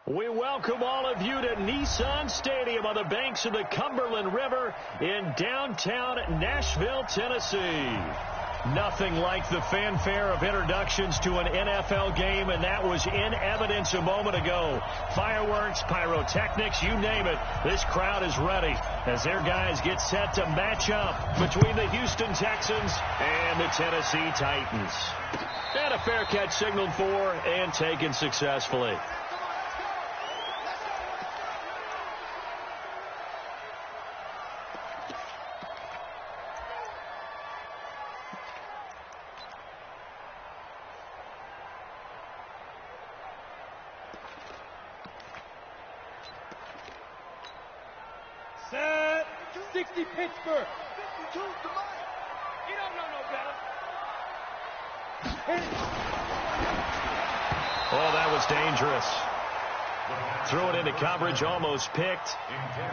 We welcome all of you to Nissan Stadium on the banks of the Cumberland River in downtown Nashville, Tennessee. Nothing like the fanfare of introductions to an NFL game, and that was in evidence a moment ago. Fireworks, pyrotechnics, you name it. This crowd is ready as their guys get set to match up between the Houston Texans and the Tennessee Titans. And a fair catch signaled for and taken successfully. Set. 60 Pittsburgh. 52 to Mike. You don't know no better. Oh, that was dangerous. Threw it into coverage, almost picked,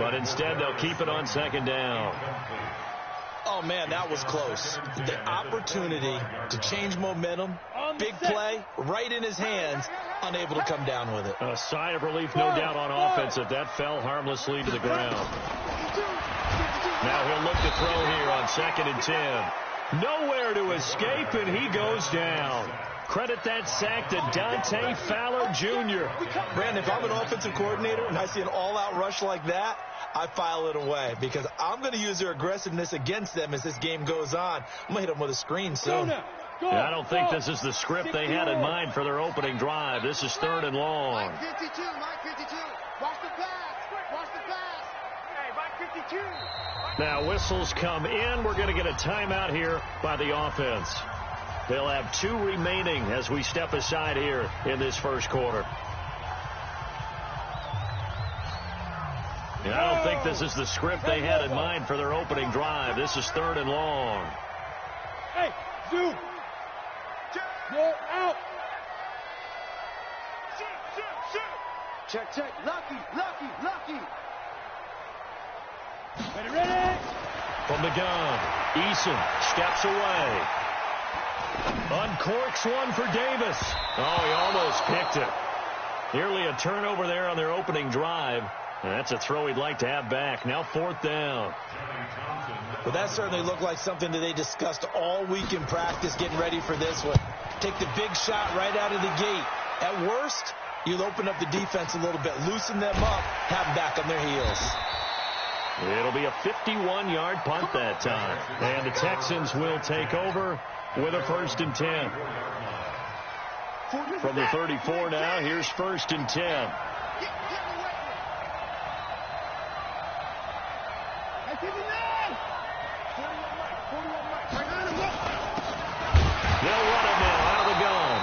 but instead they'll keep it on second down. Oh, man, that was close. The opportunity to change momentum, big play, right in his hands, unable to come down with it. A sigh of relief, no doubt, on offense if that fell harmlessly to the ground. Now he'll look to throw here on 2nd and 10. Nowhere to escape, and he goes down. Credit that sack to Dante Fowler Jr. Brandon, if I'm an offensive coordinator and I see an all-out rush like that, I file it away because I'm going to use their aggressiveness against them as this game goes on. I'm going to hit them with a screen soon. I don't think this is the script they had in mind for their opening drive. This is 3rd and long. Mike 52, Mike 52. Watch the pass. Watch the pass. Hey, Mike 52. Now whistles come in. We're going to get a timeout here by the offense. They'll have 2 remaining as we step aside here in this first quarter. I don't think this is the script they had in mind for their opening drive. This is 3rd and long. Hey, zoom. Go out. Check, check. Lucky. Ready. From the gun, Eason steps away. Uncorks one for Davis. Oh, he almost picked it. Nearly a turnover there on their opening drive. And that's a throw he'd like to have back. Now 4th down. Well, that certainly looked like something that they discussed all week in practice getting ready for this one. Take the big shot right out of the gate. At worst, you'll open up the defense a little bit, loosen them up, have them back on their heels. It'll be a 51-yard punt that time. And the Texans will take over with a 1st and 10. From the 34 now, here's 1st and 10. They'll run it now out of the gun.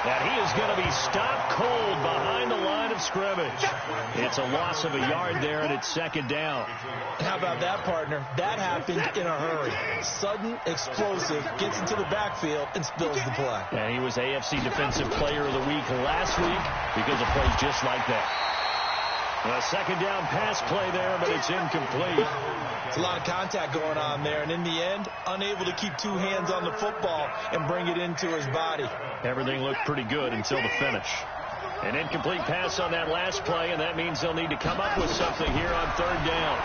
And he is going to be stopped cold behind the line of scrimmage. It's a loss of a yard there, and it's 2nd down. How about that, partner? That happened in a hurry. Sudden, explosive, gets into the backfield, and spills the play. And he was AFC Defensive Player of the Week last week because of plays just like that. A 2nd down pass play there, but it's incomplete. It's a lot of contact going on there, and in the end, unable to keep 2 hands on the football and bring it into his body. Everything looked pretty good until the finish. An incomplete pass on that last play, and that means they'll need to come up with something here on 3rd down.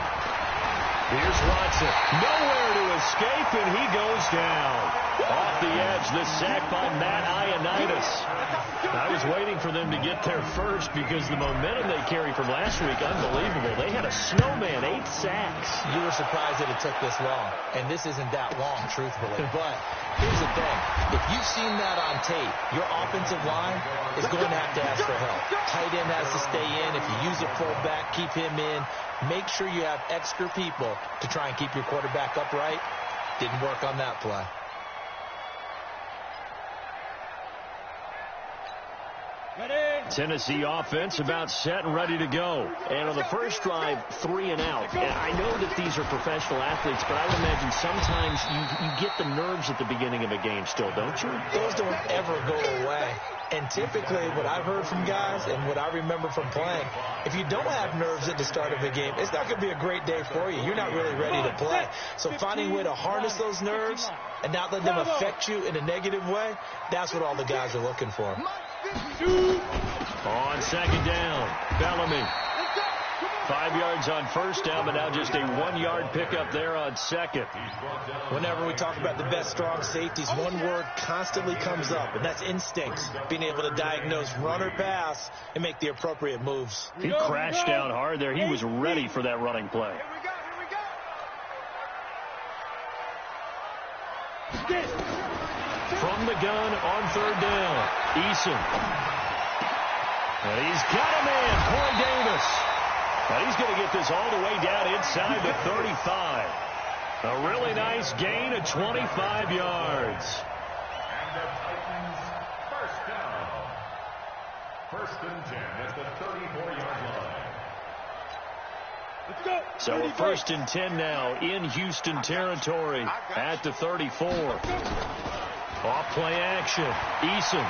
Here's Watson. Nowhere to escape, and he goes down. Off the edge, the sack by Matt Ioannidis. I was waiting for them to get there first because the momentum they carry from last week, unbelievable. They had a snowman, 8 sacks. You were surprised that it took this long, and this isn't that long, truthfully. But here's the thing. If you've seen that on tape, your offensive line is going to have to ask for help. Tight end has to stay in. If you use a fullback, keep him in. Make sure you have extra people to try and keep your quarterback upright. Didn't work on that play. Tennessee offense about set and ready to go. And on the first drive, 3 and out. And I know that these are professional athletes, but I would imagine sometimes you get the nerves at the beginning of a game still, don't you? Those don't ever go away. And typically what I've heard from guys and what I remember from playing, if you don't have nerves at the start of a game, it's not going to be a great day for you. You're not really ready to play. So finding a way to harness those nerves and not let them affect you in a negative way, that's what all the guys are looking for. On second down, Bellamy. 5 yards on first down, but now just a 1-yard pickup there on second. Whenever we talk about the best strong safeties, one word constantly comes up, and that's instincts. Being able to diagnose run or pass and make the appropriate moves. He crashed down hard there. He was ready for that running play. From the gun on third down, Eason. And he's got a man, Corey Davis. And he's going to get this all the way down inside the 35. A really nice gain of 25 yards. And the Titans first down. First and 10 at the 34-yard line. Let's go. So a first and 10 now in Houston territory at the 34. Off play action. Eason.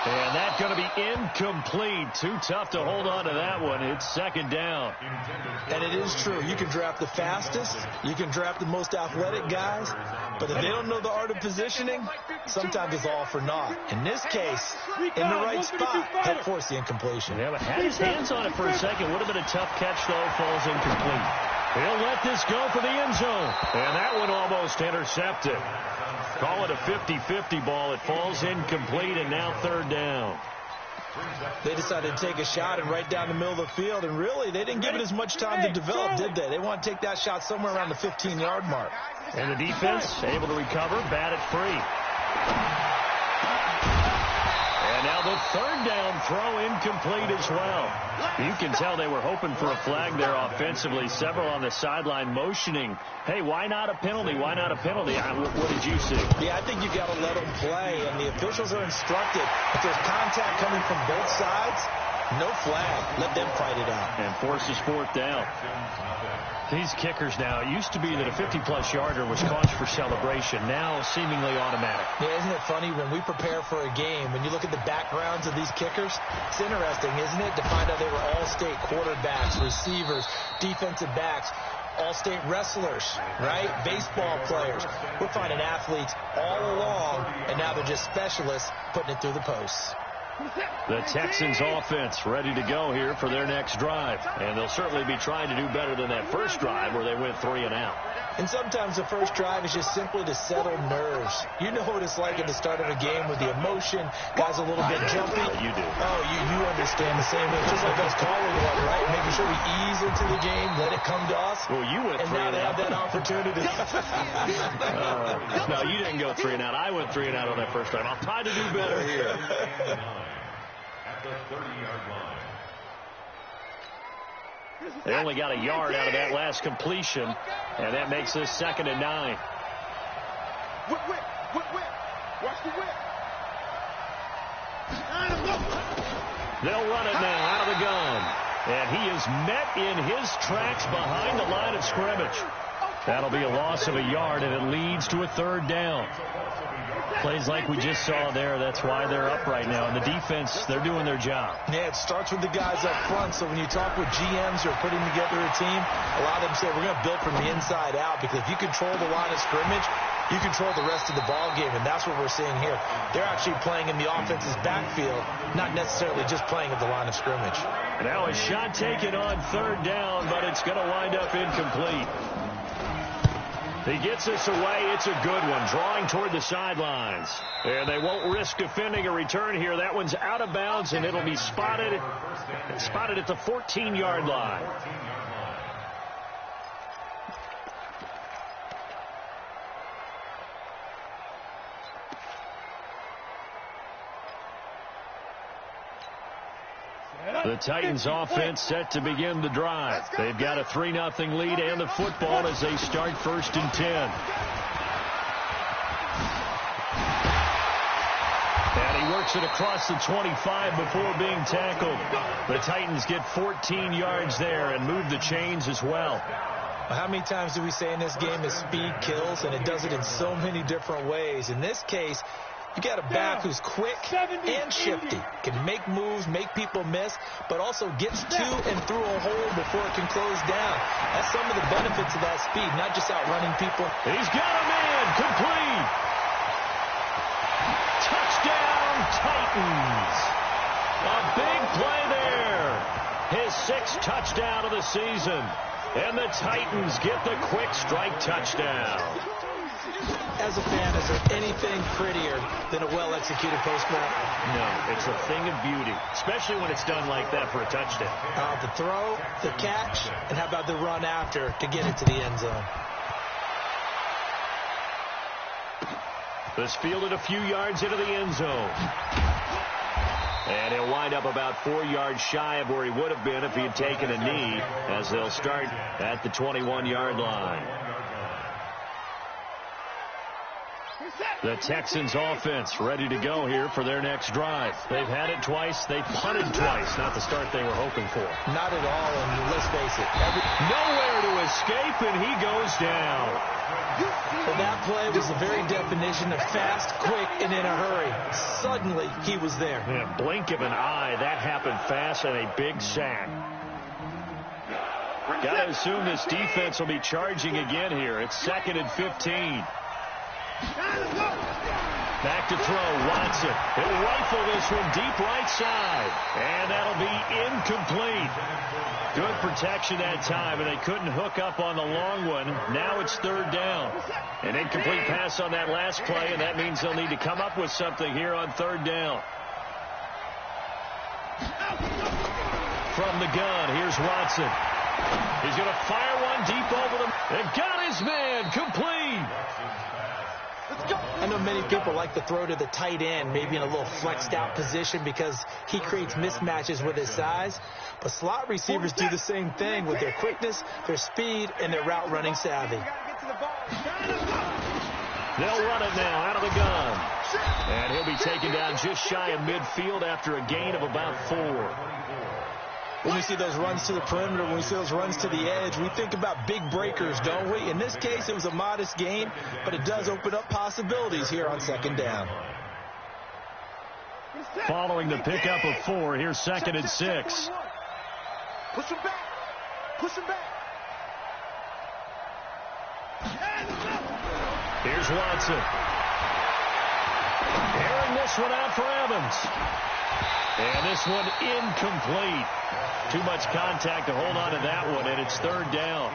And that's going to be incomplete. Too tough to hold on to that one. It's second down. And it is true. You can draft the fastest. You can draft the most athletic guys. But if they don't know the art of positioning, sometimes it's all for naught. In this case, in the right spot, help force the incompletion. Yeah, but had his hands on it for a second. Would have been a tough catch, though. Falls incomplete. He'll let this go for the end zone. And that one almost intercepted. Call it a 50-50 ball. It falls incomplete, and now third down. They decided to take a shot and right down the middle of the field, and really, they didn't give it as much time to develop, did they? They want to take that shot somewhere around the 15-yard mark. And the defense able to recover, bat it free. And now the third down throw incomplete as well. You can tell they were hoping for a flag there offensively. Several on the sideline motioning, hey, why not a penalty? Why not a penalty? What did you see? Yeah, I think you got to let them play, and the officials are instructed. If there's contact coming from both sides, no flag. Let them fight it out. And forces fourth down. These kickers now, it used to be that a 50-plus yarder was cause for celebration. Now seemingly automatic. Yeah, isn't it funny when we prepare for a game, when you look at the backgrounds of these kickers, it's interesting, isn't it, to find out they were all-state quarterbacks, receivers, defensive backs, all-state wrestlers, right? Baseball players. We're finding athletes all along, and now they're just specialists putting it through the posts. The Texans offense ready to go here for their next drive. And they'll certainly be trying to do better than that first drive where they went 3 and out. And sometimes the first drive is just simply to settle nerves. You know what it's like at the start of a game with the emotion. Guys a little bit jumpy. You do. Oh, you understand the same way. Just like us calling one, right? Making sure we ease into the game, let it come to us. Well, you went 3 and out. And now they have that opportunity. No, you didn't go 3 and out. I went 3 and out on that first drive. I'll try to do better here. At the 30-yard line. They only got a yard out of that last completion, and that makes this 2nd and 9. Whip. Watch the whip. They'll run it now out of the gun. And he is met in his tracks behind the line of scrimmage. That'll be a loss of a yard, and it leads to a third down. Plays like we just saw there. That's why they're up right now. And the defense, they're doing their job. Yeah, it starts with the guys up front. So when you talk with GMs who are putting together a team, a lot of them say we're going to build from the inside out, because if you control the line of scrimmage, you control the rest of the ball game, and that's what we're seeing here. They're actually playing in the offense's backfield, not necessarily just playing at the line of scrimmage. Now a shot taken on third down, but it's going to wind up incomplete. He gets this away. It's a good one, drawing toward the sidelines. And they won't risk defending a return here. That one's out of bounds, and it'll be spotted at the 14-yard line. The Titans offense set to begin the drive. They've got a 3-0 lead and the football as they start 1st and 10. And he works it across the 25 before being tackled. The Titans get 14 yards there and move the chains as well. How many times do we say in this game that speed kills, and it does it in so many different ways? In this case, you got a back who's quick and shifty, can make moves, make people miss, but also gets to and through a hole before it can close down. That's some of the benefits of that speed, not just outrunning people. He's got a man, complete. Touchdown, Titans. Titans. A big play there. His 6th touchdown of the season. And the Titans get the quick strike touchdown. As a fan, is there anything prettier than a well-executed post route? No, it's a thing of beauty, especially when it's done like that for a touchdown. The throw, the catch, and how about the run after to get it to the end zone? This fielded a few yards into the end zone. And he'll wind up about 4 yards shy of where he would have been if he had taken a knee, as they'll start at the 21-yard line. The Texans offense ready to go here for their next drive. They've had it twice. They've punted twice. Not the start they were hoping for. Not at all, and let's face it. Nowhere to escape, and he goes down. Well, that play was the very definition of fast, quick, and in a hurry. Suddenly, he was there. Yeah, blink of an eye. That happened fast and a big sack. Got to assume this defense will be charging again here. It's 2nd and 15. Back to throw, Watson. He'll rifle this one deep right side. And that'll be incomplete. Good protection that time, and they couldn't hook up on the long one. Now it's 3rd down. An incomplete pass on that last play, and that means they'll need to come up with something here on 3rd down. From the gun, here's Watson. He's going to fire one deep over them. They got his man, complete. I know many people like to throw to the tight end, maybe in a little flexed out position because he creates mismatches with his size. But slot receivers do the same thing with their quickness, their speed, and their route running savvy. They'll run it now out of the gun. And he'll be taken down just shy of midfield after a gain of about 4. When we see those runs to the perimeter, when we see those runs to the edge, we think about big breakers, don't we? In this case, it was a modest gain, but it does open up possibilities here on 2nd down. Following the pickup of 4, here's 2nd and 6. Push him back. Push him back. Here's Watson. Airing this one out for Evans. And this one incomplete. Too much contact to hold on to that one, and it's 3rd down.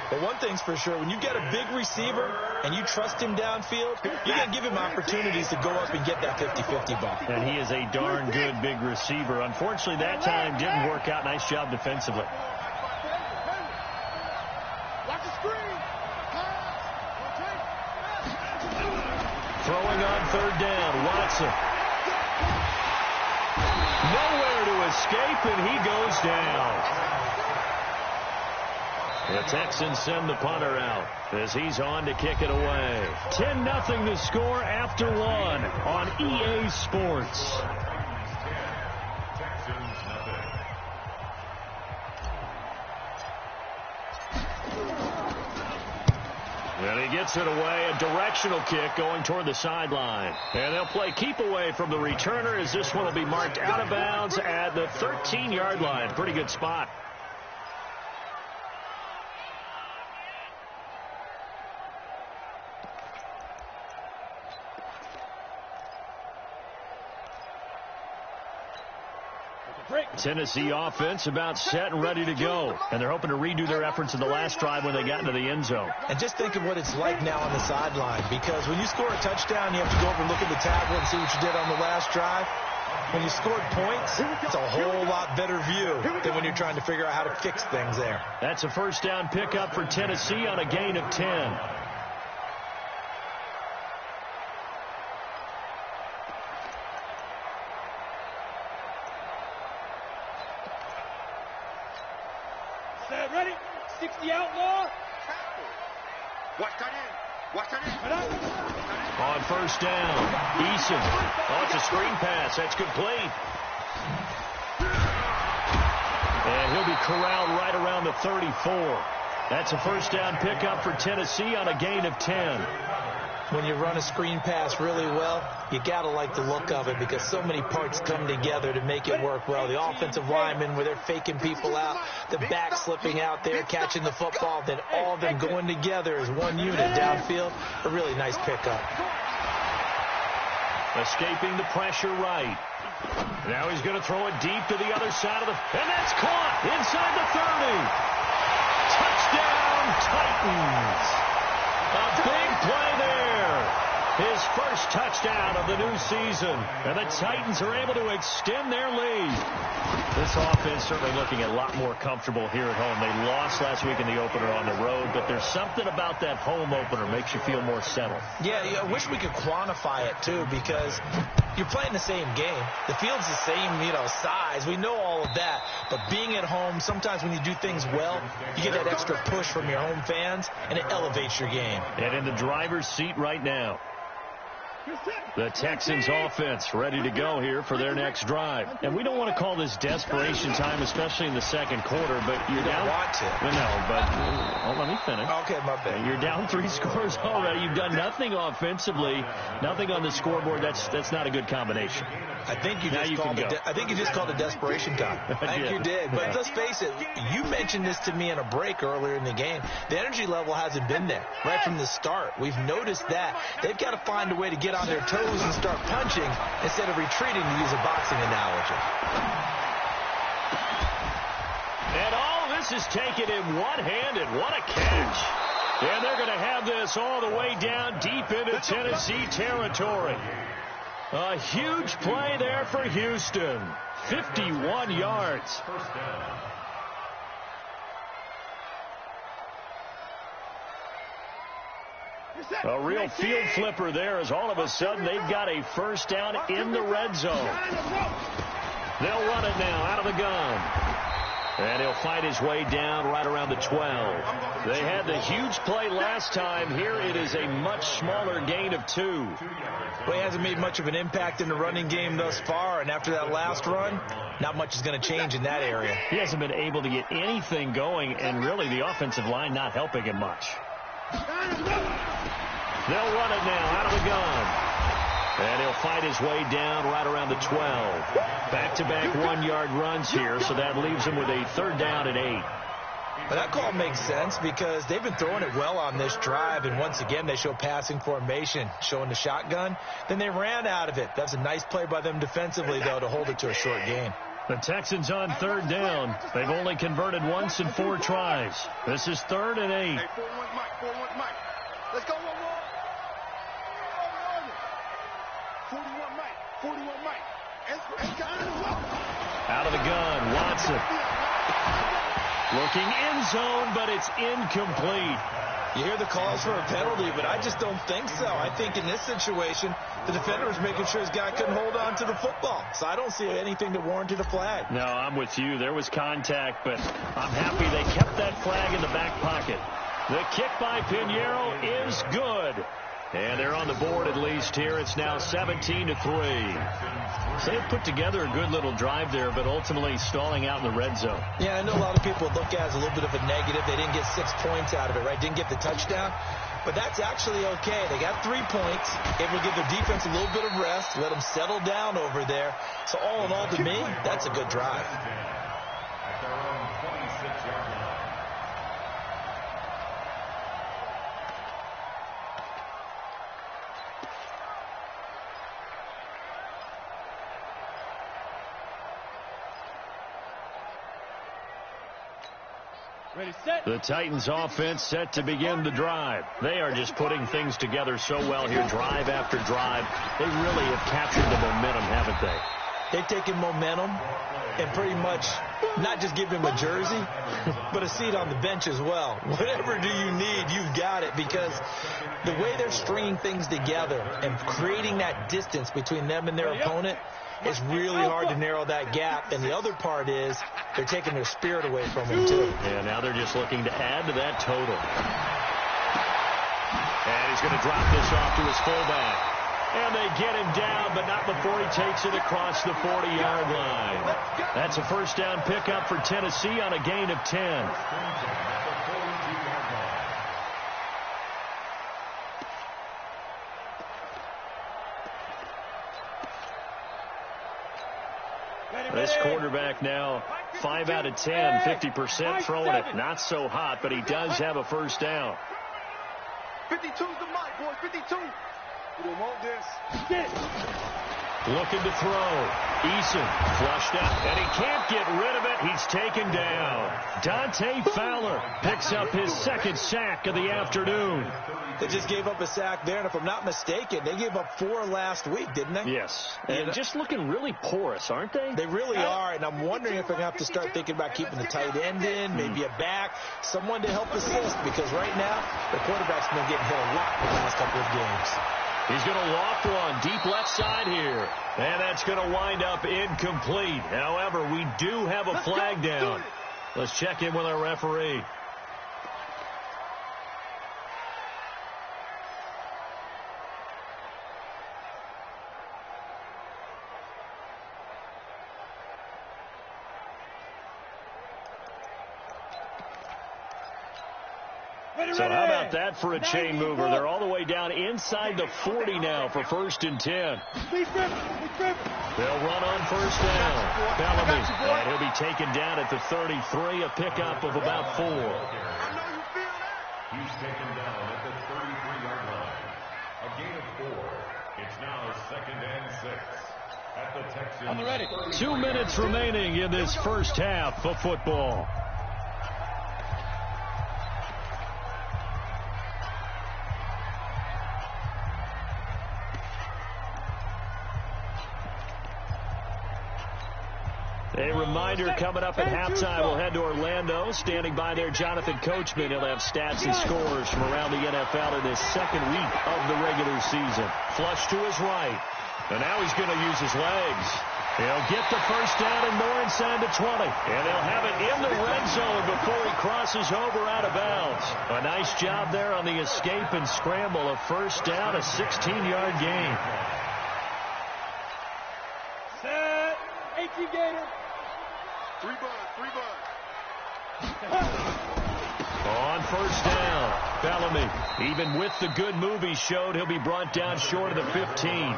But one thing's for sure, when you get a big receiver and you trust him downfield, you got to give him opportunities to go up and get that 50-50 ball. And he is a darn good big receiver. Unfortunately, that time didn't work out. Nice job defensively. Watch the screen. Throwing on 3rd down, Watson. Nowhere to escape, and he goes down. The Texans send the punter out as he's on to kick it away. 10-0 the score after 1 on EA Sports. And he gets it away, a directional kick going toward the sideline. And they'll play keep away from the returner as this one will be marked out of bounds at the 13-yard line. Pretty good spot. Tennessee offense about set and ready to go. And they're hoping to redo their efforts in the last drive when they got into the end zone. And just think of what it's like now on the sideline, because when you score a touchdown, you have to go over and look at the tablet and see what you did on the last drive. When you scored points, it's a whole lot better view than when you're trying to figure out how to fix things there. That's a 1st down pickup for Tennessee on a gain of 10. Ready? 60 outlaw. Watch that in. Watch that in. On 1st down, Eason. Oh, it's a screen pass. That's complete. And he'll be corralled right around the 34. That's a 1st down pickup for Tennessee on a gain of 10. When you run a screen pass really well, you got to like the look of it because so many parts come together to make it work well. The offensive linemen, where they're faking people out, the back slipping out there, catching the football, then all of them going together as one unit downfield. A really nice pickup. Escaping the pressure right. Now he's going to throw it deep to the other side of the... And that's caught inside the 30. Touchdown, Titans. A big play there. His first touchdown of the new season. And the Titans are able to extend their lead. This offense certainly looking a lot more comfortable here at home. They lost last week in the opener on the road, but there's something about that home opener makes you feel more settled. Yeah, I wish we could quantify it, too, because you're playing the same game. The field's the same, size. We know all of that. But being at home, sometimes when you do things well, you get that extra push from your home fans, and it elevates your game. And in the driver's seat right now, the Texans offense ready to go here for their next drive. And we don't want to call this desperation time, especially in the second quarter, but you're down. Want to. No, but let me finish. Okay, my bad. You're down 3 scores already. You've done nothing offensively, nothing on the scoreboard. That's not a good combination. I think you just called it desperation time. I think you did. But let's face it, you mentioned this to me in a break earlier in the game. The energy level hasn't been there right from the start. We've noticed that. They've got to find a way to get on their toes and start punching instead of retreating, to use a boxing analogy. And all this is taken in one-handed. What a catch. And they're going to have this all the way down deep into Tennessee territory. A huge play there for Houston. 51 yards. A real field flipper there, as all of a sudden they've got a first down in the red zone. They'll run it now out of the gun. And he'll fight his way down right around the 12. They had the huge play last time. Here it is a much smaller gain of 2. Well, he hasn't made much of an impact in the running game thus far, and after that last run, not much is going to change in that area. He hasn't been able to get anything going, and really the offensive line not helping him much. They'll run it now out of the gun. And he'll fight his way down right around the 12. Back-to-back 1-yard runs here, so that leaves him with a third down and 8. But that call makes sense because they've been throwing it well on this drive, and once again they show passing formation, showing the shotgun. Then they ran out of it. That's a nice play by them defensively, though, to hold it to a short gain. The Texans on third down. They've only converted once in 4 tries. This is 3rd and 8. Hey, 4-1 Mike. Let's go, 1-1. 41 Mike. Out of the gun, Watson. Looking end zone, but it's incomplete. You hear the calls for a penalty, but I just don't think so. I think in this situation, the defender was making sure his guy couldn't hold on to the football. So I don't see anything that warranted a flag. No, I'm with you. There was contact, but I'm happy they kept that flag in the back pocket. The kick by Pinheiro is good. And they're on the board at least here. It's now 17-3. So they've put together a good little drive there, but ultimately stalling out in the red zone. Yeah, I know a lot of people look at it as a little bit of a negative. They didn't get 6 points out of it, right? Didn't get the touchdown. But that's actually okay. They got 3 points. It will give their defense a little bit of rest, let them settle down over there. So all in all, to me, that's a good drive. At their own 26-yard line. The Titans offense set to begin the drive. They are just putting things together so well here, drive after drive. They really have captured the momentum, haven't they? They've taken momentum and pretty much not just give him a jersey, but a seat on the bench as well. Whatever do you need, you've got it, because the way they're stringing things together and creating that distance between them and their opponent, it's really hard to narrow that gap. And the other part is they're taking their spirit away from them, too. Yeah, now they're just looking to add to that total. And he's going to drop this off to his fullback. And they get him down, but not before he takes it across the 40-yard line. That's a first down pickup for Tennessee on a gain of 10. This quarterback now 5 out of 10, 50% throwing it. Not so hot, but he does have a first down. 52's the Mike, boys, 52. You don't want this. Looking to throw. Eason flushed out, and he can't get rid of it. He's taken down. Dante Fowler picks up his second sack of the afternoon. They just gave up a sack there, and if I'm not mistaken, they gave up 4 last week, didn't they? Yes, and just looking really porous, aren't they? They really are, and I'm wondering if they're going to have to start thinking about keeping the tight end in, maybe a back, someone to help assist, because right now, the quarterback's been getting hit a lot in the last couple of games. He's going to loft one deep left side here. And that's going to wind up incomplete. However, we do have a flag down. Let's check in with our referee. So how about that for a chain mover? They're all the way down inside the 40 now for 1st and 10. They'll run on 1st down. Bellamy, and he'll be taken down at the 33, a pickup of about 4. He's taken down at the 33-yard line. A gain of 4. It's now 2nd and 6. At the Texans. I'm ready. 2 minutes remaining in this first half of football. A reminder coming up at halftime, we'll head to Orlando. Standing by there, Jonathan Coachman. He'll have stats and scores from around the NFL in his second week of the regular season. Flush to his right. And now he's going to use his legs. He'll get the first down and more inside the 20. And they'll have it in the red zone before he crosses over out of bounds. A nice job there on the escape and scramble. A first down, a 16-yard gain. Set. 18 Gator. 3 bud. On first down, Bellamy, even with the good move he showed, he'll be brought down short of the 15.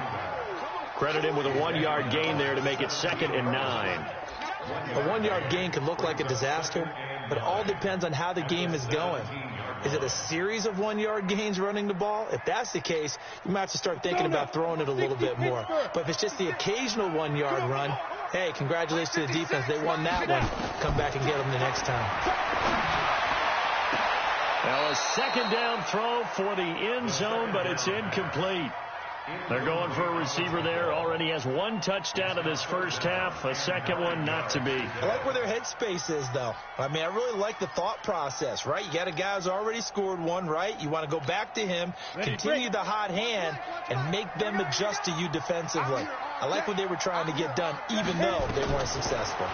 Credit him with a 1-yard gain there to make it 2nd and 9. A 1-yard gain can look like a disaster, but it all depends on how the game is going. Is it a series of 1-yard gains running the ball? If that's the case, you might have to start thinking about throwing it a little bit more. But if it's just the occasional 1-yard run, hey, congratulations to the defense. They won that one. Come back and get them the next time. Now a 2nd down throw for the end zone, but it's incomplete. They're going for a receiver there. Already has 1 touchdown in this first half. A second one not to be. I like where their headspace is, though. I mean, I really like the thought process, right? You got a guy who's already scored 1, right? You want to go back to him, continue the hot hand, and make them adjust to you defensively. I like what they were trying to get done, even though they weren't successful.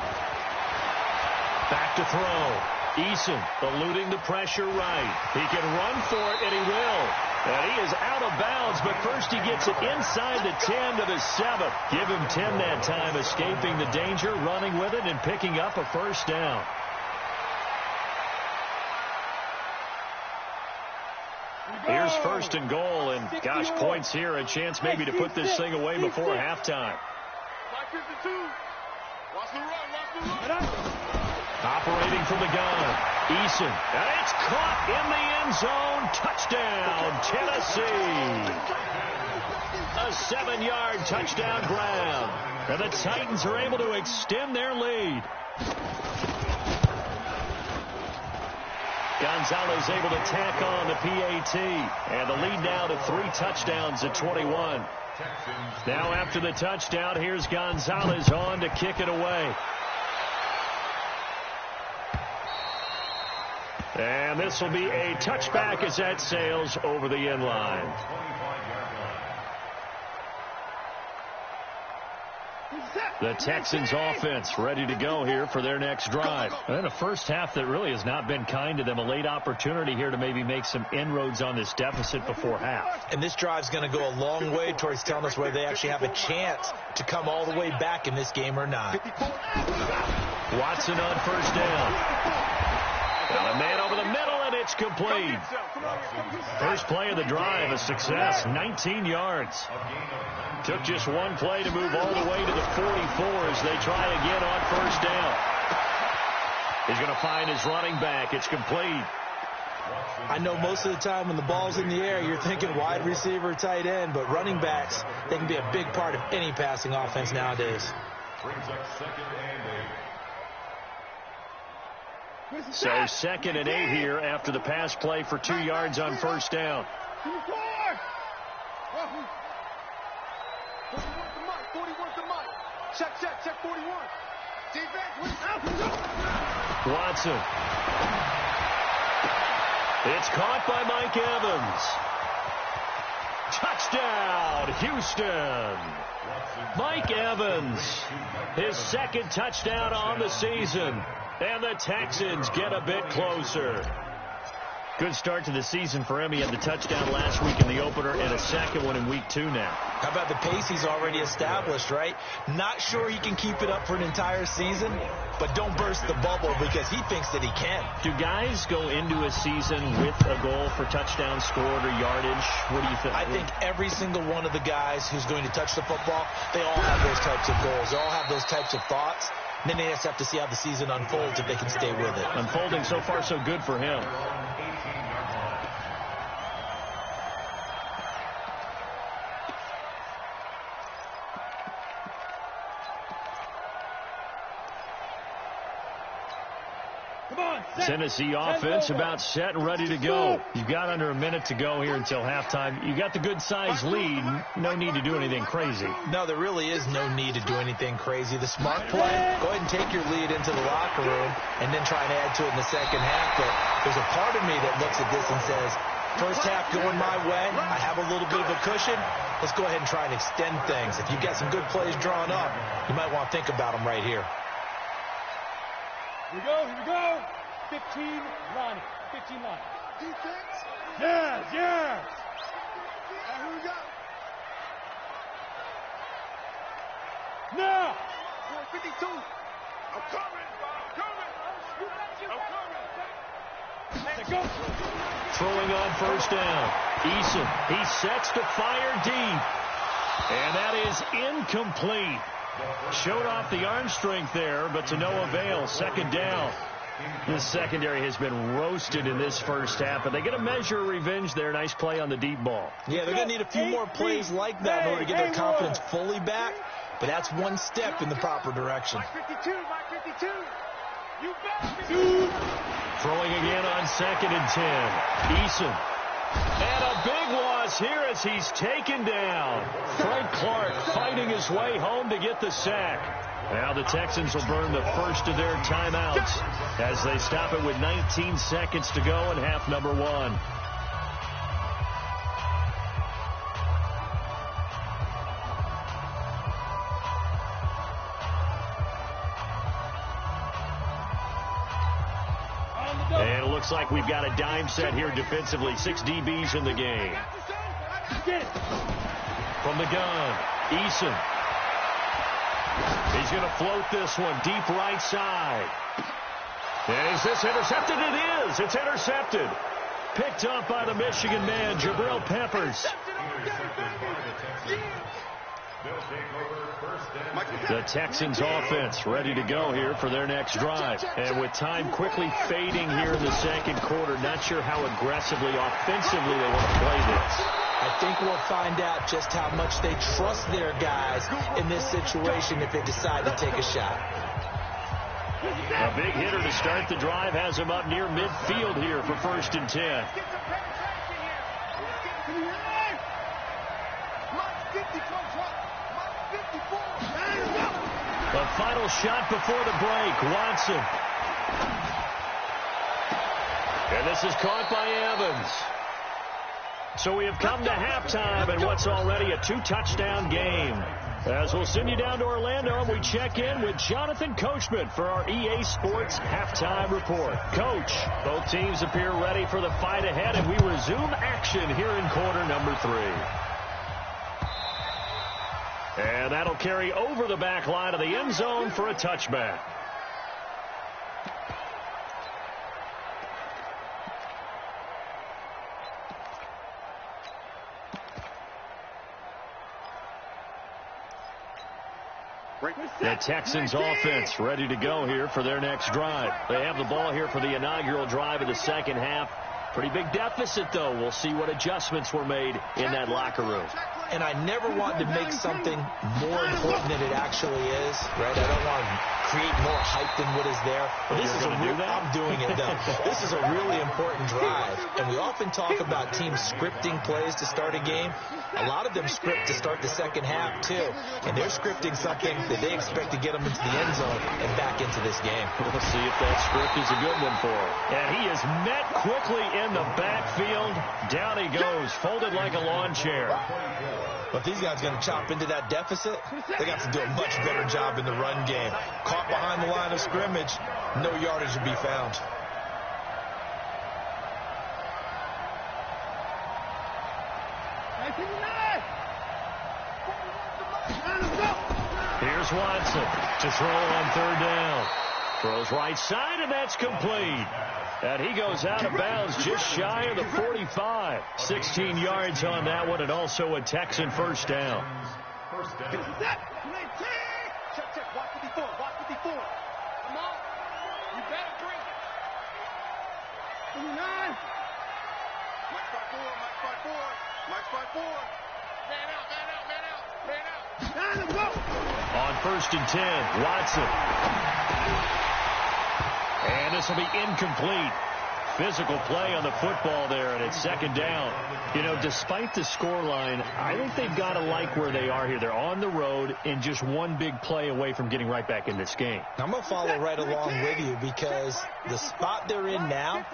Back to throw. Eason eluding the pressure right. He can run for it, and he will. And he is out of bounds, but first he gets it inside the 10 to the 7. Give him 10 that time, escaping the danger, running with it, and picking up a first down. Here's 1st and goal, and gosh, points here, a chance maybe to put this thing away before halftime. Operating from the gun, Eason, and it's caught in the end zone. Touchdown, Tennessee. A 7-yard touchdown grab, and the Titans are able to extend their lead. Gonzalez able to tack on the PAT, and the lead now to 3 touchdowns at 21. Now after the touchdown, here's Gonzalez on to kick it away. And this will be a touchback as that sails over the end line. The Texans offense ready to go here for their next drive. And a first half that really has not been kind to them. A late opportunity here to maybe make some inroads on this deficit before half. And this drive's going to go a long way towards telling us whether they actually have a chance to come all the way back in this game or not. Watson on first down. Got a man over the middle, and it's complete. First play of the drive, a success, 19 yards. Took just 1 play to move all the way to the 44 as they try again on first down. He's going to find his running back. It's complete. I know most of the time when the ball's in the air, you're thinking wide receiver, tight end, but running backs, they can be a big part of any passing offense nowadays. Brings up 2nd and 8. So 2nd and 8 here after the pass play for 2 yards on first down. 41 to Mike. Check 41. Watson. It's caught by Mike Evans. Touchdown, Houston. Mike Evans, his 2nd touchdown on the season. And the Texans get a bit closer. Good start to the season for him. He had the touchdown last week in the opener and a 2nd one in week 2 now. How about the pace he's already established, right? Not sure he can keep it up for an entire season, but don't burst the bubble because he thinks that he can. Do guys go into a season with a goal for touchdown scored or yardage? What do you think? I think every single one of the guys who's going to touch the football, they all have those types of goals. They all have those types of thoughts. Then they just have to see how the season unfolds if they can stay with it. Unfolding so far so good for him. Tennessee offense about set and ready to go. You've got under a minute to go here until halftime. You got the good-sized lead. No need to do anything crazy. No, there really is no need to do anything crazy. The smart play, go ahead and take your lead into the locker room and then try and add to it in the second half. But there's a part of me that looks at this and says, first half going my way, I have a little bit of a cushion. Let's go ahead and try and extend things. If you've got some good plays drawn up, you might want to think about them right here. Here we go. 15 line. 15 line. Defense? Yes. Here we go. Now. 452. I'm coming. Let's go. Throwing on first down. Eason, he sets to fire deep. And that is incomplete. Showed off the arm strength there, but to no avail. 2nd down. This secondary has been roasted in this first half, but they get a measure of revenge there. Nice play on the deep ball. Yeah, they're going to need a few more plays like that in order to get their confidence fully back, but that's one step in the proper direction. Mike 52. You bet. Throwing again on 2nd and 10. Eason. And a big loss here as he's taken down. Frank Clark fighting his way home to get the sack. Now the Texans will burn the first of their timeouts as they stop it with 19 seconds to go in half number 1. And it looks like we've got a dime set here defensively. 6 DBs in the game. From the gun, Eason. He's going to float this one deep right side. Is this intercepted? It is. It's intercepted. Picked up by the Michigan man, Jabril Peppers. The Texans offense ready to go here for their next drive. And with time quickly fading here in the second quarter, not sure how aggressively, offensively they want to play this. I think we'll find out just how much they trust their guys in this situation if they decide to take a shot. A big hitter to start the drive has him up near midfield here for 1st and 10. The final shot before the break, Watson. And this is caught by Evans. So we have come to halftime in what's already a 2-touchdown game. As we'll send you down to Orlando, we check in with Jonathan Coachman for our EA Sports Halftime Report. Coach, both teams appear ready for the fight ahead, and we resume action here in quarter number 3. And that'll carry over the back line of the end zone for a touchback. The Texans offense ready to go here for their next drive. They have the ball here for the inaugural drive of the second half. Pretty big deficit, though. We'll see what adjustments were made in that locker room. And I never want to make something more important than it actually is, right? I don't want to create more hype than what is there. But this is I'm doing it, though. This is a really important drive. And we often talk about teams scripting plays to start a game. A lot of them script to start the second half, too. And they're scripting something that they expect to get them into the end zone and back into this game. We'll see if that script is a good one for him. And he is met quickly in the backfield. Down he goes, folded like a lawn chair. But these guys are going to chop into that deficit. They got to do a much better job in the run game. Caught behind the line of scrimmage, no yardage to be found. Here's Watson to throw on third down. Throws right side, and that's complete. And he goes out of bounds just shy of the 45. 16 yards on that one, and also a Texan first down. Check, check. Watch 54. Watch 54. Come on. You better bring it. 29. Mike 5-4. Mike 5-4. Mike 5-4. Man out. Man out. Man out. Man out. Time to go. On first and 10, Watson. And this will be incomplete. Physical play on the football there, and it's second down. You know, despite the scoreline, I think they've got to like where they are here. They're on the road and just one big play away from getting right back in this game. I'm going to follow right along with you because the spot they're in now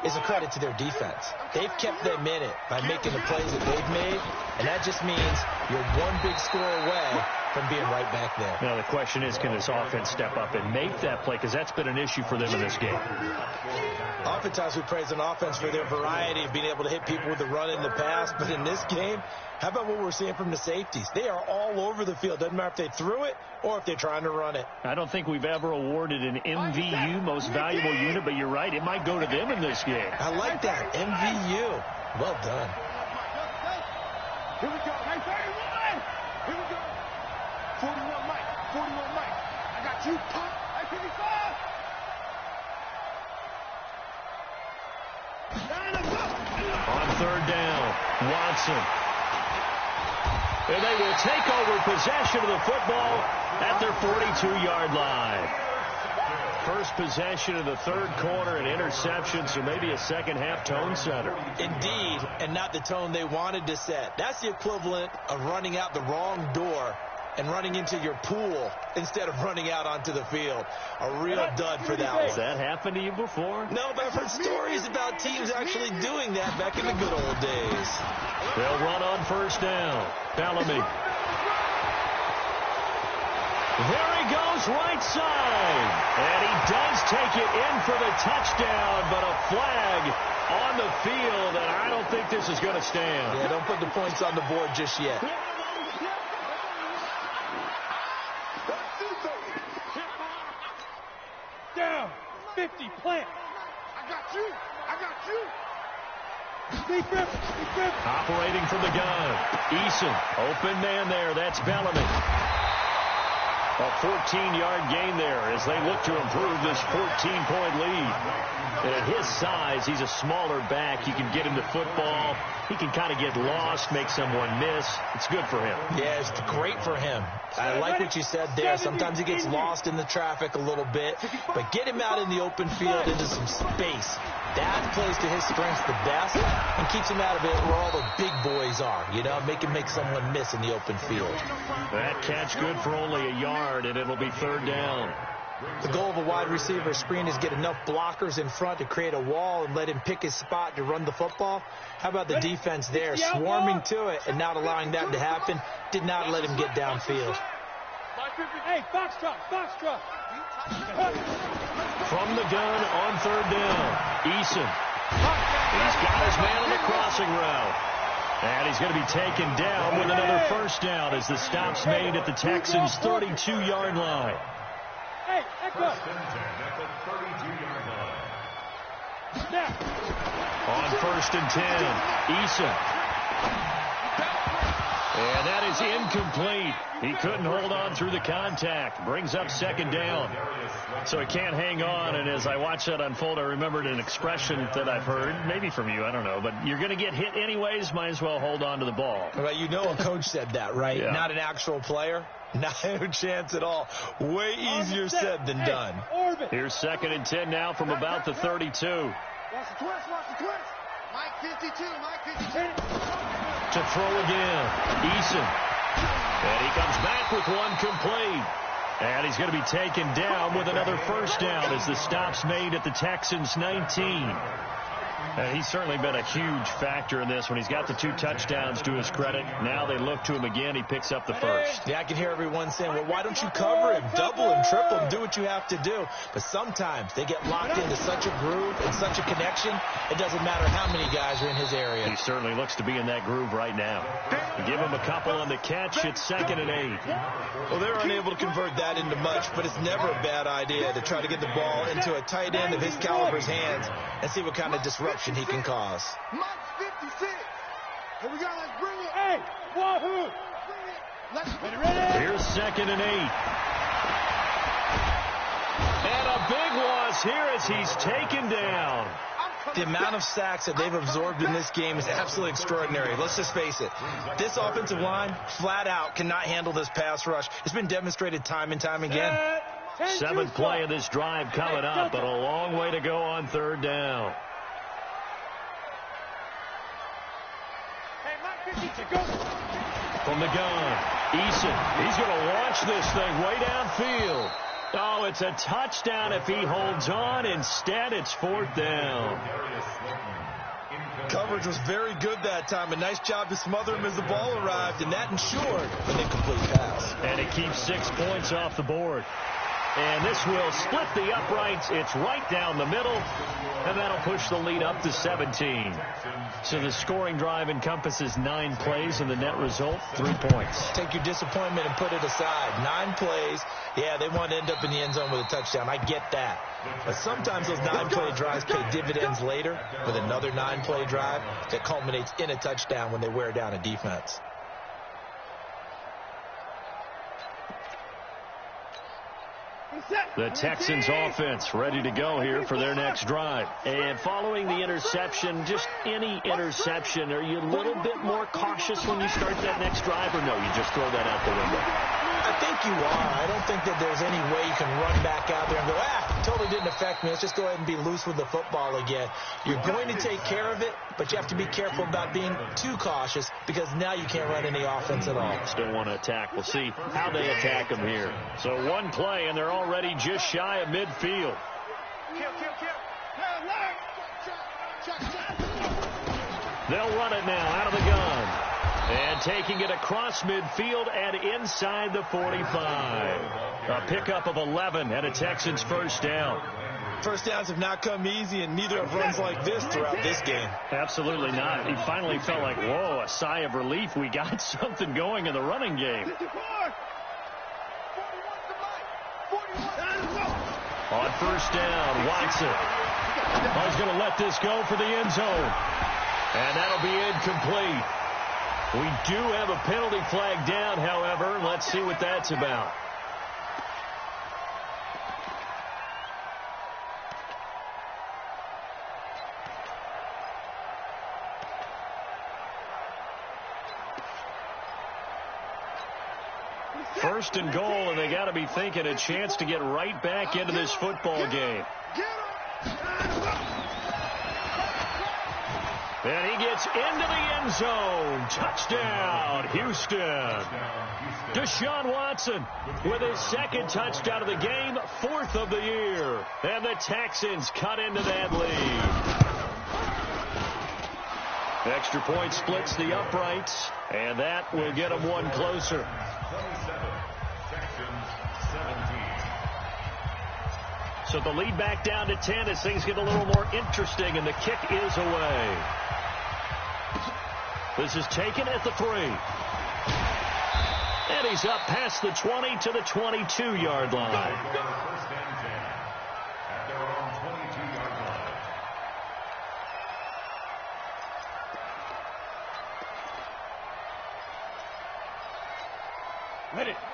is a credit to their defense. They've kept them in it by making the plays that they've made, and that just means you're one big score away from being right back there. Now, the question is, can this offense step up and make that play? Because that's been an issue for them in this game. Oftentimes we praise an offense for their variety of being able to hit people with the run in the pass. But in this game, how about what we're seeing from the safeties? They are all over the field. Doesn't matter if they threw it or if they're trying to run it. I don't think we've ever awarded an MVU, most valuable unit, but you're right. It might go to them in this game. I like that. MVU. Well done. Here we go. 31. Here we go. 41 Mike. 41 Mike. I got you. Pop. 55. On third down, Watson. And they will take over possession of the football at their 42-yard line. First possession of the third quarter, an interception, so maybe a second-half tone setter. Indeed, and not the tone they wanted to set. That's the equivalent of running out the wrong door and running into your pool instead of running out onto the field. A real dud for that one. Has that happened to you before? No, but I've heard stories about teams actually doing that back in the good old days. They'll run on first down. Bellamy. There he goes, right side. And he does take it in for the touchdown, but a flag on the field, and I don't think this is going to stand. Yeah, don't put the points on the board just yet. Down. 50, plant. I got you. I got you. Big grip. Operating from the gun. Eason, open man there. That's Bellamy. A 14-yard gain there as they look to improve this 14-point lead. And at his size, he's a smaller back. You can get him the football. He can kind of get lost, make someone miss. It's good for him. Yeah, it's great for him. I like what you said there. Sometimes he gets lost in the traffic a little bit, but get him out in the open field into some space. That plays to his strengths the best and keeps him out of it where all the big boys are, you know, make someone miss in the open field. That catch good for only a yard, and it'll be third down. The goal of a wide receiver screen is get enough blockers in front to create a wall and let him pick his spot to run the football. How about the defense there, swarming to it and not allowing that to happen? Did not let him get downfield. Hey, box truck. From the gun on third down, Eason. He's got his man on the crossing route. And he's going to be taken down with another first down as the stop's made at the Texans' 32-yard line. Hey, echo. First and 10 at the 32-yard line. Snap. On first and 10, Eason. And that is incomplete. He couldn't hold on through the contact. Brings up second down. So he can't hang on. And as I watched that unfold, I remembered an expression that I've heard, maybe from you, I don't know. But you're going to get hit anyways, might as well hold on to the ball. Well, you know a coach said that, right? Yeah. Not an actual player. Not a chance at all. Way easier said than done. Here's 2nd and 10 now from about the 32. Watch the twist, watch the twist. Mike 52, Mike 52. To throw again, Eason. And he comes back with one complete. And he's going to be taken down with another first down as the stop's made at the Texans' 19. And he's certainly been a huge factor in this when he's got the 2 touchdowns to his credit. Now they look to him again. He picks up the first. Yeah, I can hear everyone saying, well, why don't you cover him, double him, triple him, do what you have to do. But sometimes they get locked into such a groove and such a connection, it doesn't matter how many guys are in his area. He certainly looks to be in that groove right now. Give him a couple on the catch. It's 2nd and 8. Well, they're unable to convert that into much, but it's never a bad idea to try to get the ball into a tight end of his caliber's hands and see what kind of disruption he can cause. Mike 56. Here we go, let's bring it. Hey, wahoo! Let's Ready, ready? Here's 2nd and 8. And a big loss here as he's taken down. The amount of sacks that they've absorbed in this game is absolutely extraordinary. Let's just face it. This offensive line, flat out, cannot handle this pass rush. It's been demonstrated time and time again. 7th play of this drive coming up, but a long way to go on 3rd down. From the gun, Eason. He's going to launch this thing way downfield. Oh, it's a touchdown if he holds on. Instead, it's 4th down. Coverage was very good that time. A nice job to smother him as the ball arrived, and that ensured an incomplete pass. And it keeps 6 points off the board. And this will split the uprights. It's right down the middle, and that'll push the lead up to 17. So the scoring drive encompasses 9 plays, and the net result, 3 points. Take your disappointment and put it aside. 9 plays. Yeah, they want to end up in the end zone with a touchdown. I get that. But sometimes those 9-play drives pay dividends later with another 9-play drive that culminates in a touchdown when they wear down a defense. The Texans offense ready to go here for their next drive. And following the interception, just any interception, are you a little bit more cautious when you start that next drive, or no, you just throw that out the window? I think you are. I don't think that there's any way you can run back out there and go, totally didn't affect me. Let's just go ahead and be loose with the football again. You're going to take care of it, but you have to be careful about being too cautious because now you can't run any offense at all. Still want to attack. We'll see how they attack them here. So 1 play, and they're already just shy of midfield. They'll run it now out of the gun. And taking it across midfield and inside the 45. A pickup of 11 and a Texans first down. First downs have not come easy, and neither have runs like this throughout this game. Absolutely not. He finally felt like, whoa, a sigh of relief. We got something going in the running game. On first down, Watson. Oh, he's going to let this go for the end zone. And that'll be incomplete. We do have a penalty flag down, however. Let's see what that's about. First and goal, and they got to be thinking a chance to get right back into this football game. And he gets into the end zone. Touchdown, Houston. Deshaun Watson with his 2nd touchdown of the game, 4th of the year. And the Texans cut into that lead. Extra point splits the uprights, and that will get them 1 closer. So the lead back down to 10 as things get a little more interesting, and the kick is away. This is taken at the 3. And he's up past the 20 to the 22-yard line.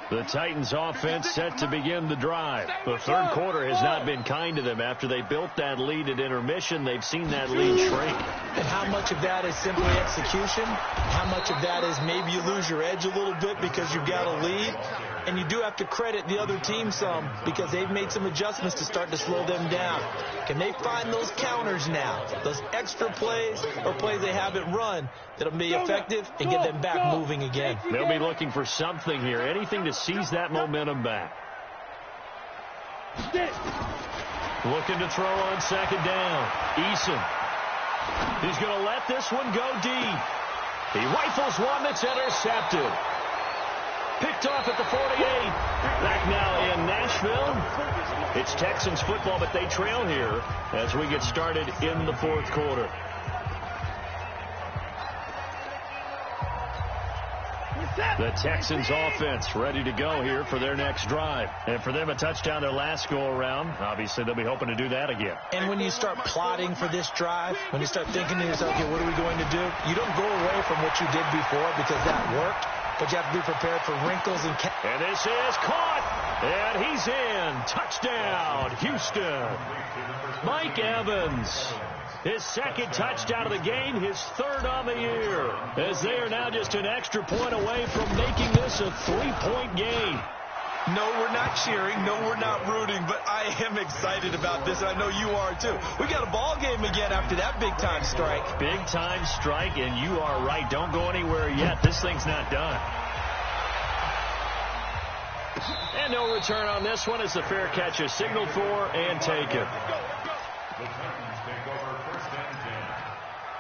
The Titans offense set to begin the drive. The third quarter has not been kind to them. After they built that lead at intermission, they've seen that lead shrink. And how much of that is simply execution? How much of that is maybe you lose your edge a little bit because you've got a lead? And you do have to credit the other team some because they've made some adjustments to start to slow them down. Can they find those counters now, those extra plays or plays they haven't run that'll be effective and get them back moving again? They'll be looking for something here, anything to seize that momentum back. Looking to throw on second down. Eason. He's going to let this one go deep. He rifles one that's intercepted. Picked off at the 48. Back now in Nashville. It's Texans football, but they trail here as we get started in the fourth quarter. The Texans offense ready to go here for their next drive. And for them, a touchdown their last go-around. Obviously, they'll be hoping to do that again. And when you start plotting for this drive, when you start thinking to yourself, okay, what are we going to do? You don't go away from what you did before because that worked. But you have to be prepared for wrinkles and... And this is caught. And he's in. Touchdown, Houston. Mike Evans. His second touchdown of the game, his third on the year. As they are now just an extra point away from making this a 3-point game. No, we're not cheering. No, we're not rooting. But I am excited about this. I know you are, too. We got a ball game again after that big-time strike. Big-time strike, and you are right. Don't go anywhere yet. This thing's not done. And no return on this one as the fair catch is signaled for and taken. The Titans take over first and 10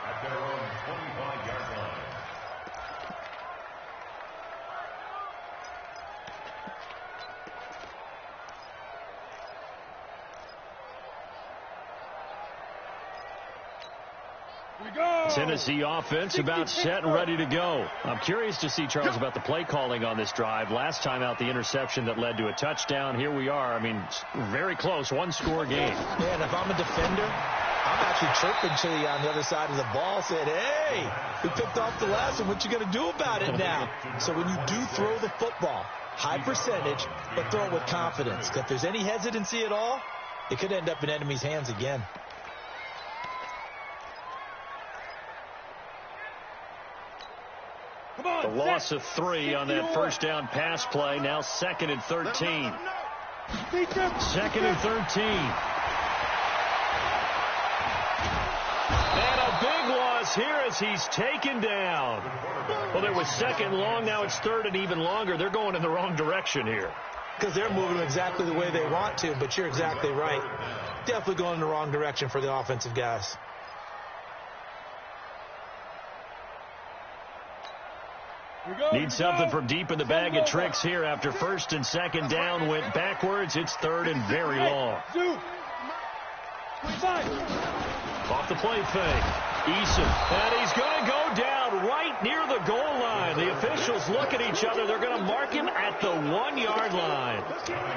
at their own 25-yard line. Tennessee offense about set and ready to go. I'm curious to see, Charles, about the play calling on this drive. Last time out, the interception that led to a touchdown. Here we are. I mean, very close, one-score game. Yeah, and if I'm a defender, I'm actually chirping to you on the other side of the ball, saying, hey, we picked off the last one. What you going to do about it now? So when you do throw the football, high percentage, but throw it with confidence. If there's any hesitancy at all, it could end up in enemy's hands again. The loss of 3 on that first down pass play. Now 2nd and 13. 2nd and 13. And a big loss here as he's taken down. Well, there was 2nd long. Now it's 3rd and even longer. They're going in the wrong direction here. Because they're moving exactly the way they want to, but you're exactly right. Definitely going in the wrong direction for the offensive guys. Need something from deep in the bag of tricks here after 1st and 2nd down went backwards. It's 3rd and very long. Off the play fake. Eason. And he's going to go down right near the goal line. The officials look at each other. They're going to mark him at the 1-yard line.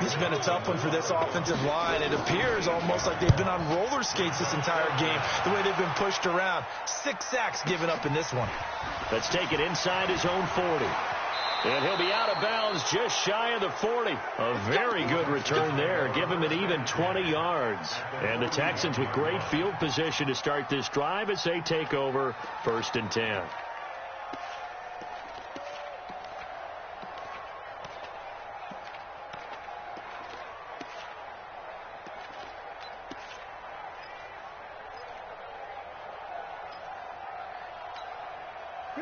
It's been a tough one for this offensive line. It appears almost like they've been on roller skates this entire game, the way they've been pushed around. 6 sacks given up in this one. Let's take it inside his own 40. And he'll be out of bounds just shy of the 40. A very good return there. Give him an even 20 yards. And the Texans with great field position to start this drive as they take over 1st and 10.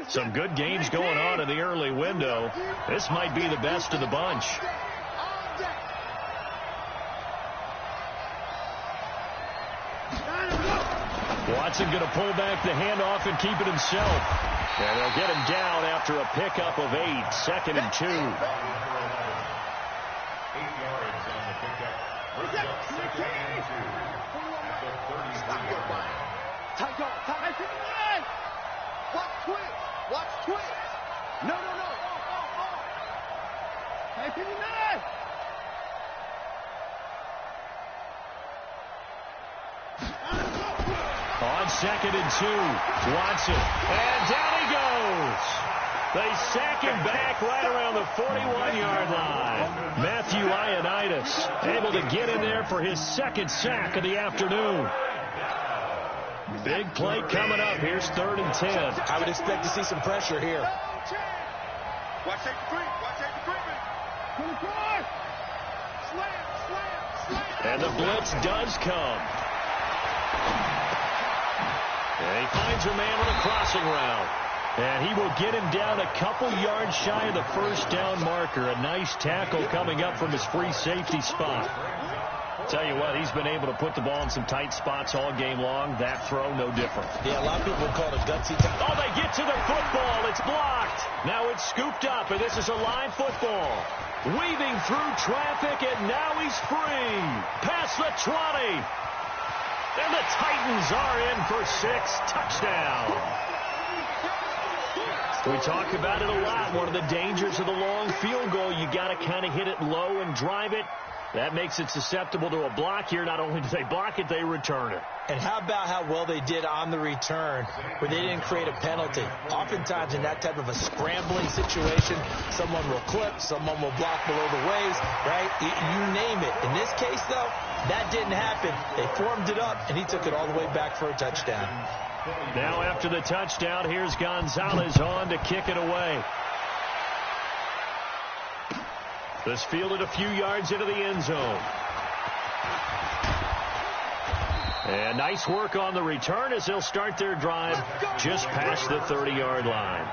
Some good games going on in the early window. This might be the best of the bunch. Watson going to pull back the handoff and keep it himself. And they'll get him down after a pickup of 8. 2nd and 2. 8 yards on the pickup. First up, 2nd and 2 at the 33-yard line. Watch quick. Watch quick. No. Hey, 59. 2nd and 2. Watson. And down he goes. They sack him back right around the 41-yard line. Matthew Ioannidis able to get in there for his 2nd sack of the afternoon. Big play coming up. Here's 3rd and 10. I would expect to see some pressure here. Watch safety creep. Watch safety creeping. 24. Slam. And the blitz does come. And he finds a man on a crossing route. And he will get him down a couple yards shy of the 1st down marker. A nice tackle coming up from his free safety spot. Tell you what, he's been able to put the ball in some tight spots all game long. That throw, no different. Yeah, a lot of people would call it a gutsy tackle. Oh, they get to the football. It's blocked. Now it's scooped up, and this is a live football. Weaving through traffic, and now he's free. Past the 20. And the Titans are in for 6. Touchdown. We talk about it a lot. One of the dangers of the long field goal, you got to kind of hit it low and drive it. That makes it susceptible to a block here. Not only do they block it, they return it. And how about how well they did on the return where they didn't create a penalty? Oftentimes in that type of a scrambling situation, someone will clip, someone will block below the waist, right? You name it. In this case, though, that didn't happen. They formed it up, and he took it all the way back for a touchdown. Now after the touchdown, here's Gonzalez on to kick it away. This fielded a few yards into the end zone. And nice work on the return as they'll start their drive just past the 30-yard line.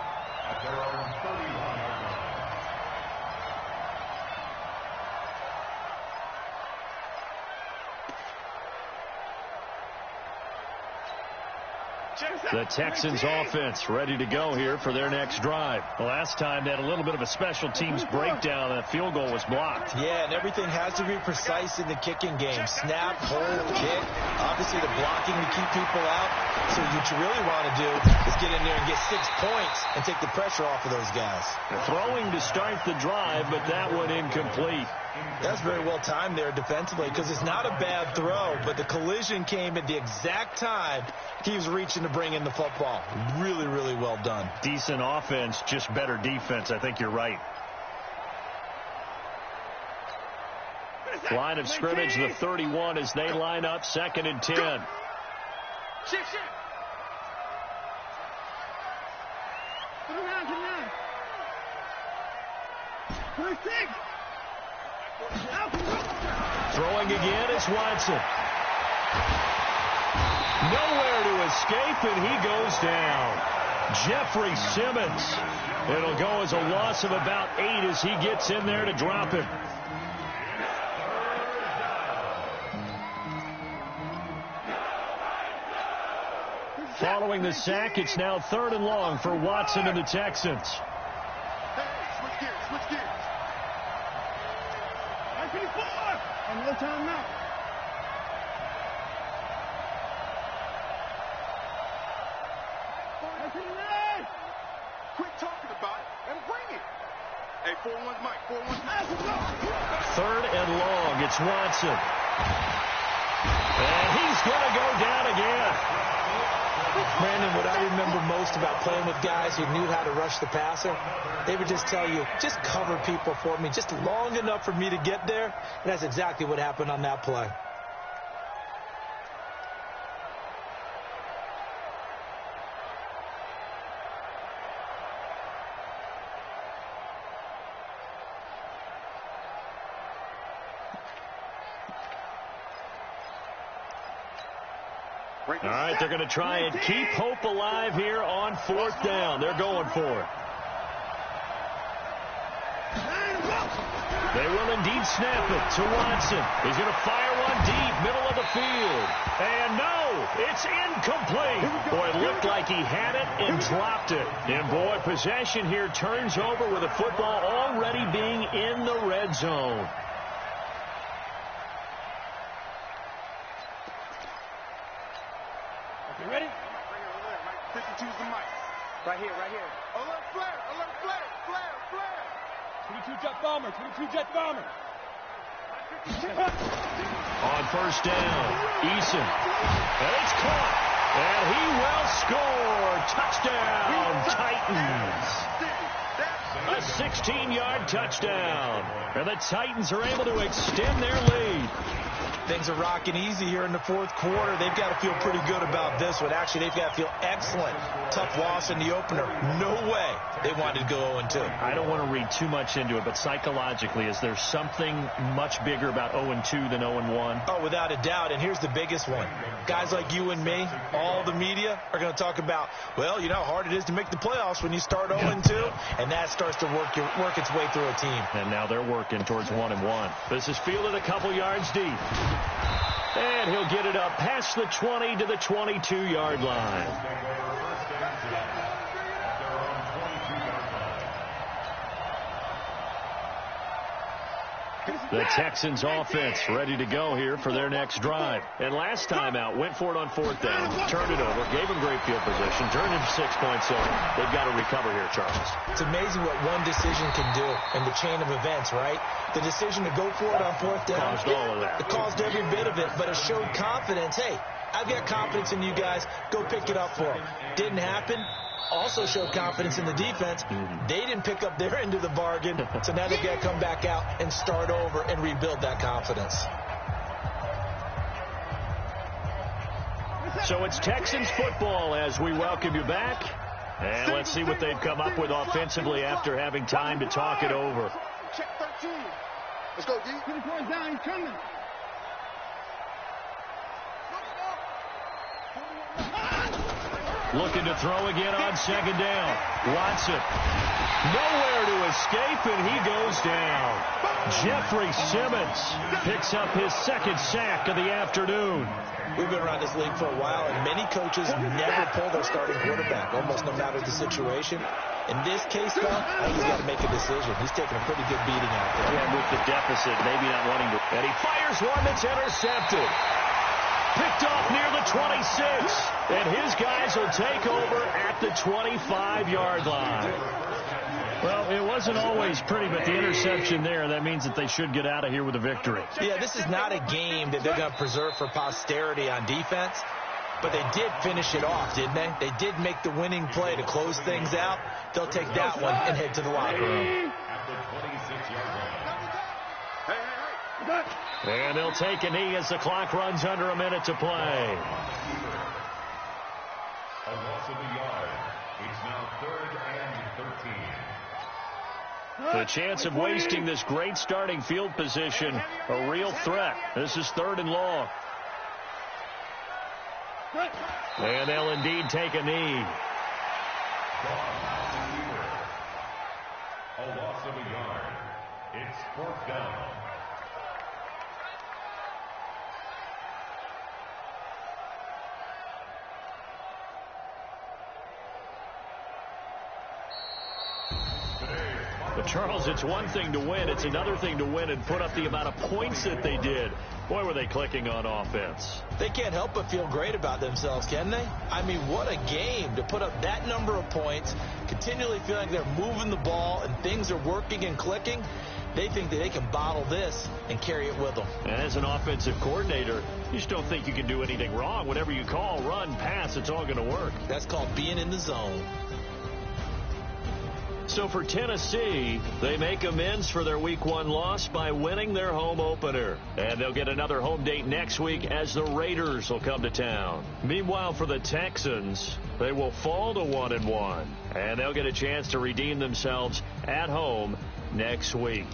The Texans offense ready to go here for their next drive. The last time they had a little bit of a special teams breakdown and a field goal was blocked. Yeah, and everything has to be precise in the kicking game. Snap, hold, kick. Obviously the blocking to keep people out. So what you really want to do is get in there and get 6 points and take the pressure off of those guys. Throwing to start the drive, but that one incomplete. That's very well timed there defensively because it's not a bad throw, but the collision came at the exact time he was reaching to bring in the football. Really, really well done. Decent offense, just better defense. I think you're right. Line of scrimmage, the 31 as they line up 2nd and 10. Shift. 26. Throwing again is Watson. Nowhere to escape, and he goes down. Jeffrey Simmons. It'll go as a loss of about 8 as he gets in there to drop him. Following the sack, it's now 3rd and long for Watson and the Texans. Switch gears. And no timeout. Quit talking about it and bring it. Hey, 4-1's Mike. 4-1's Mike. 3rd and long. It's Watson. And he's going to go down again. Brandon, what I remember most about playing with guys who knew how to rush the passer, they would just tell you, just cover people for me, just long enough for me to get there. And that's exactly what happened on that play. All right, they're going to try and keep hope alive here on 4th down. They're going for it. They will indeed snap it to Watson. He's going to fire one deep, middle of the field. And no, it's incomplete. Boy, it looked like he had it and dropped it. And boy, possession here turns over with the football already being in the red zone. You ready? 52's the mic. Right here. Alert flare. 22 jet bomber. On 1st down, Eason. And it's caught. And he will score. Touchdown, Titans. A 16-yard touchdown. And the Titans are able to extend their lead. Things are rocking easy here in the fourth quarter. They've got to feel pretty good about this one. Actually, they've got to feel excellent. Tough loss in the opener. No way they wanted to go 0-2. I don't want to read too much into it, but psychologically, is there something much bigger about 0-2 than 0-1? Oh, without a doubt. And here's the biggest one. Guys like you and me, all the media, are going to talk about, well, you know how hard it is to make the playoffs when you start 0-2, and that starts to work its way through a team. And now they're working towards 1-1. This is fielded a couple yards deep. And he'll get it up past the 20 to the 22-yard line. The Texans offense ready to go here for their next drive. And last time out, went for it on fourth down, turned it over, gave them great field position, turned into 6 points over. They've got to recover here, Charles. It's amazing what one decision can do in the chain of events, right? The decision to go for it on fourth down. Caused all of that. It caused every bit of it, but it showed confidence. Hey, I've got confidence in you guys. Go pick it up for them. Didn't happen. Also showed confidence in the defense. They didn't pick up their end of the bargain, so now they've got to come back out and start over and rebuild that confidence. So it's Texans football as we welcome you back. And let's see what they've come up with offensively after having time to talk it over. Check 13. Let's go, D. Get the point down. He's coming. Looking to throw again on second down. Watson. Nowhere to escape, and he goes down. Jeffrey Simmons picks up his second sack of the afternoon. We've been around this league for a while, and many coaches never pull their starting quarterback, almost no matter the situation. In this case, though, I think he's got to make a decision. He's taking a pretty good beating out there. Yeah, with the deficit, maybe not wanting to. And he fires one that's intercepted. Picked off near the 26. And his guys will take over at the 25-yard line. Well, it wasn't always pretty, but the interception there, that means that they should get out of here with a victory. Yeah, this is not a game that they're going to preserve for posterity on defense, but they did finish it off, didn't they? They did make the winning play to close things out. They'll take that one and head to the locker room. And they'll take a knee as the clock runs under a minute to play. A loss of a yard. It's now 3rd and 13. The chance of wasting this great starting field position, a real threat. This is 3rd and long. And they'll indeed take a knee. A loss of a yard. It's 4th down. But, Charles, it's one thing to win. It's another thing to win and put up the amount of points that they did. Boy, were they clicking on offense. They can't help but feel great about themselves, can they? I mean, what a game to put up that number of points, continually feel like they're moving the ball and things are working and clicking. They think that they can bottle this and carry it with them. And as an offensive coordinator, you just don't think you can do anything wrong. Whatever you call, run, pass, it's all going to work. That's called being in the zone. So for Tennessee, they make amends for their Week 1 loss by winning their home opener. And they'll get another home date next week as the Raiders will come to town. Meanwhile, for the Texans, they will fall to 1-1. And they'll get a chance to redeem themselves at home next week.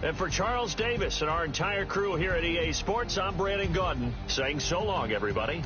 And for Charles Davis and our entire crew here at EA Sports, I'm Brandon Gaudin saying so long, everybody.